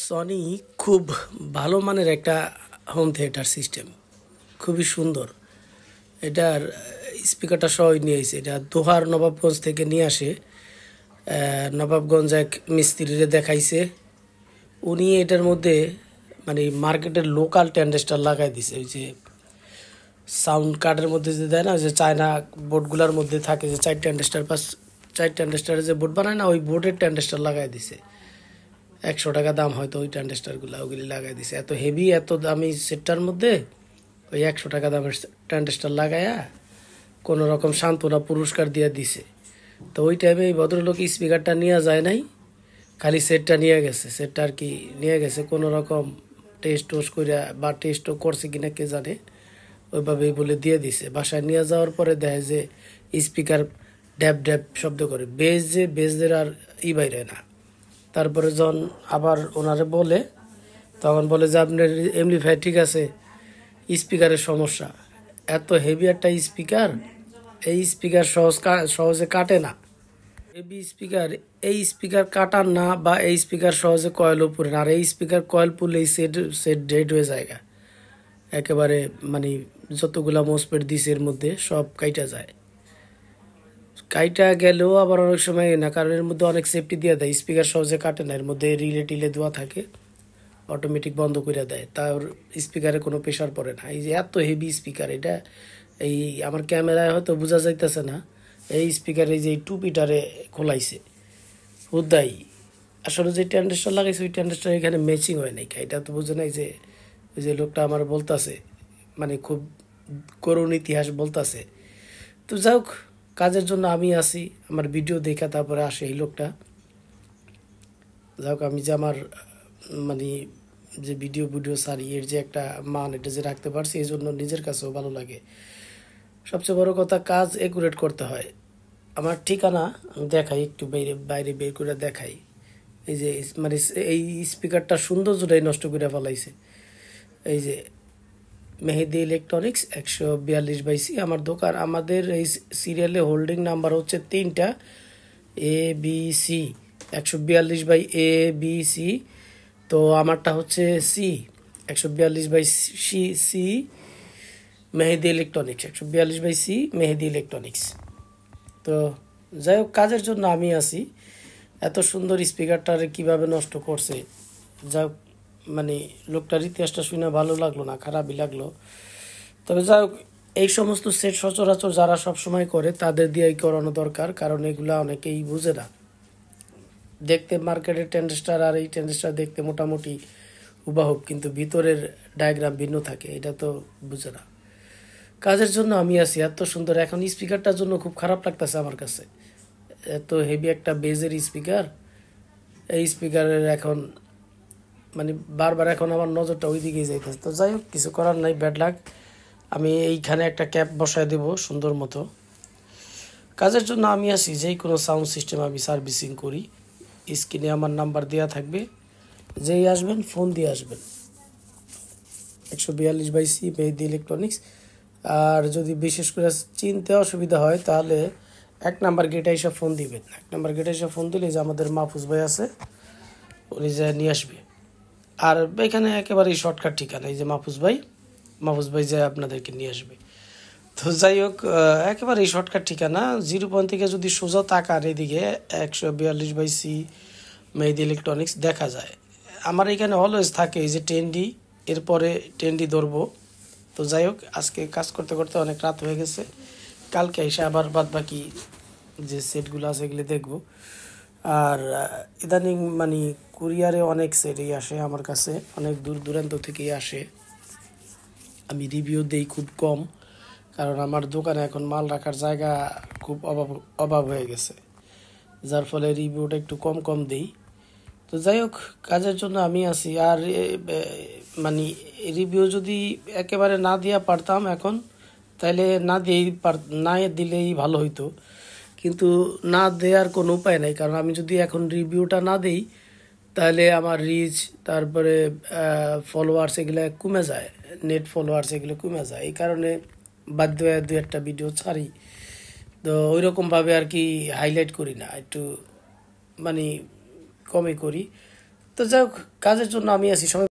Sony খুব ভালো মানের একটা হোম থিয়েটার সিস্টেম, খুবই সুন্দর। এটার স্পিকারটা সবাই নিয়ে এসে, এটা দোহার নবাবগঞ্জ থেকে নিয়ে আসে। নবাবগঞ্জ এক মিস্ত্রিরে দেখাইছে, উনি এটার মধ্যে মানে মার্কেটের লোকাল ট্যান্ডেস্টার লাগাই দিছে। ওই যে সাউন্ড কার্ডের মধ্যে যে দেয় না, যে চায়না বোর্ডগুলোর মধ্যে থাকে যে 4 ট্যান্ডেস্টার, 4 ট্যান্ডেস্টারের যে বোর্ড বানায় না, ওই বোর্ডের ট্যান্ডেস্টার লাগাই দিছে। 100 টাকা দাম হয়তো ওই ট্যান্ডেস্টারগুলো, ওগুলি লাগাই দিছে। এত হেভি এত দামি সেটটার মধ্যে ওই 100 টাকা দামের ট্যান্ডেস্টার লাগায়া কোনো রকম সান্ত্বনা পুরস্কার দিয়ে দিছে। তো ওই টাইমে এই ভদ্রলোক স্পিকারটা নিয়ে যায় নাই, খালি সেটটা নিয়ে গেছে। সেটটা আর কি নিয়ে গেছে কোনো রকম টেস্ট টোস্ট করে, বা টেস্টও করছে কিনা কে জানে, ওইভাবেই বলে দিয়ে দিছে। বাসায় নিয়ে যাওয়ার পরে দেখে যে স্পিকার ড্যাব ড্যাব শব্দ করে, বেজদের আর বাইরে না। তারপরে যখন আবার ওনারে বলে, তখন বলে যে আপনার এমপ্লিফায়ার ঠিক আছে, স্পিকারের সমস্যা। এত হেভি একটা স্পিকার, এই স্পিকার সহজে কাটে না। হেভি স্পিকার, এই স্পিকার কাটার না, বা এই স্পিকার সহজে কয়েল উপরে না। আর এই স্পিকার কয়েল পুরলেই সেট সেট ডেড হয়ে যায় একেবারে। মানে যতগুলা মোসপেট দিছে এর মধ্যে সব কাইটা যায়। কাইটা গেলেও আবার অনেক সময় না, কারণ এর মধ্যে অনেক সেফটি দিয়ে দেয়, স্পিকার সহজে কাটে না। এর মধ্যে রিলে টিলে দেওয়া থাকে, অটোমেটিক বন্ধ করে দেয়, তার স্পিকারে কোনো প্রেশার পড়ে না। এই যে এত হেভি স্পিকার, এটা এই আমার ক্যামেরায় হয়তো বোঝা যাইতেছে না। এই স্পিকার এই যে টুপিটারে খোলাইছে হুদাই। আসলে যে ট্যান্ডেস্টার লাগাইছে ওই ট্যান্ডেস্টার এখানে ম্যাচিং হয় নাই। এটা তো বুঝে নাই যে ওই যে লোকটা আমার বলতাছে, মানে খুব করুণ ইতিহাস বলতাছে। তো যাই হোক, কাজের জন্য আমি আসি, আমার ভিডিও দেখা তারপরে আসে এই লোকটা। যাই হোক, আমি যে আমার মানে যে ভিডিও সারি, এর যে একটা মান, এটা যে রাখতে পারছি, এই জন্য নিজের কাছেও ভালো লাগে। সবচেয়ে বড় কথা, কাজ একুরেট করতে হয়। আমার ঠিকানা আমি দেখাই, একটু বাইরে বাইরে বের করে দেখাই। এই যে মানে এই স্পিকারটা সৌন্দর্যটাই নষ্ট করে ফেলাইছে। এই যে মেহেদি ইলেকট্রনিক্স 142/C আমার দোকান। আমাদের এই সিরিয়ালে হোল্ডিং নাম্বার হচ্ছে 3টা ABC, 142/ABC। তো আমারটা হচ্ছে সি, 142/C মেহেদি ইলেকট্রনিক্স, 142/C মেহেদি ইলেকট্রনিক্স। তো যাই হোক, কাজের জন্য আমি আছি। এত সুন্দর স্পিকারটারে কিভাবে নষ্ট করছে, যা মানে লোকটার ইতিহাসটা শুনে ভালো লাগলো না, খারাপই লাগলো। তবে যাই হোক, এই সমস্ত সেট সচরাচর যারা সবসময় করে তাদের দিয়েই করানো দরকার, কারণ এগুলা অনেকেই বুঝে না। দেখতে মার্কেটের ট্যান্ডেস্টার আর এই ট্যান্ডেস্টার দেখতে মোটামুটি হুবাহুব, কিন্তু ভিতরের ডায়াগ্রাম ভিন্ন থাকে, এটা তো বুঝে না। কাজের জন্য আমি আছি। এত সুন্দর, এখন স্পিকারটার জন্য খুব খারাপ লাগতেছে আমার কাছে। এত হেভি একটা বেজের স্পিকার, এই স্পিকারের এখন মানে বারবার এখন আমার নজরটা ওই দিকেই যাইতেছে। তো যাই হোক, কিছু করার নাই, ব্যাড লাক। আমি এইখানে একটা ক্যাপ বসায় দেব সুন্দর মতো। কাজের জন্য আমি আছি, যেই কোনো সাউন্ড সিস্টেম আমি সার্ভিসিং করি। স্ক্রিনে আমার নাম্বার দেওয়া থাকবে, যেই আসবেন ফোন দিয়ে আসবেন। 142/C মেহেদি ইলেকট্রনিক্স। আর যদি বিশেষ করে চিনতে অসুবিধা হয়, তাহলে 1 নাম্বার গেটে এসে ফোন দিবেন। 1 নাম্বার গেটে এসে ফোন দিলে যে আমাদের মাহফুজ ভাই আছে, উনি যা নিয়ে আসবে। আর এখানে একেবারেই শর্টকাট ঠিকানা, এই যে মাহফুজ ভাই যে আপনাদেরকে নিয়ে আসবে। তো যাই হোক, একেবারেই শর্টকাট ঠিকানা। 0 পয়েন্ট থেকে যদি সোজা তাকান এদিকে 142/C মেহেদি ইলেকট্রনিক্স দেখা যায়। আমার এখানে অলওয়েজ থাকে এই যে 10D, এরপরে 10D ধরবো। তো যাই হোক, আজকে কাজ করতে করতে অনেক রাত হয়ে গেছে। কালকে এসে আবার বাদ বাকি যে সেটগুলো আছে এগুলো দেখবো। আর ইদানিং মানে কুরিয়ারে অনেক সেটই আসে আমার কাছে, অনেক দূর দূরান্ত থেকেই আসে। আমি রিভিউ দেই খুব কম, কারণ আমার দোকানে এখন মাল রাখার জায়গা খুব অভাব হয়ে গেছে, যার ফলে রিভিউটা একটু কম কম দেই। তো যাই হোক, কাজের জন্য আমি আছি। আর মানে রিভিউ যদি একেবারে না দিয়া পারতাম এখন, তাহলে না দিলেই ভালো হইতো। কিন্তু না দেওয়ার কোনো উপায় নাই, কারণ আমি যদি এখন রিভিউটা না দেই, তাহলে আমার রিচ, তারপরে ফলোয়ার্স এগুলো কমে যায়, নেট ফলোয়ার্স এগুলো কমে যায়। এই কারণে বাধ্য হয়ে 2-1টা ভিডিও ছাড়ি। তো ওইরকমভাবে আর কি হাইলাইট করি না, একটু মানে কমই করি। তো যাই হোক, কাজের জন্য আমি আছি, সবাই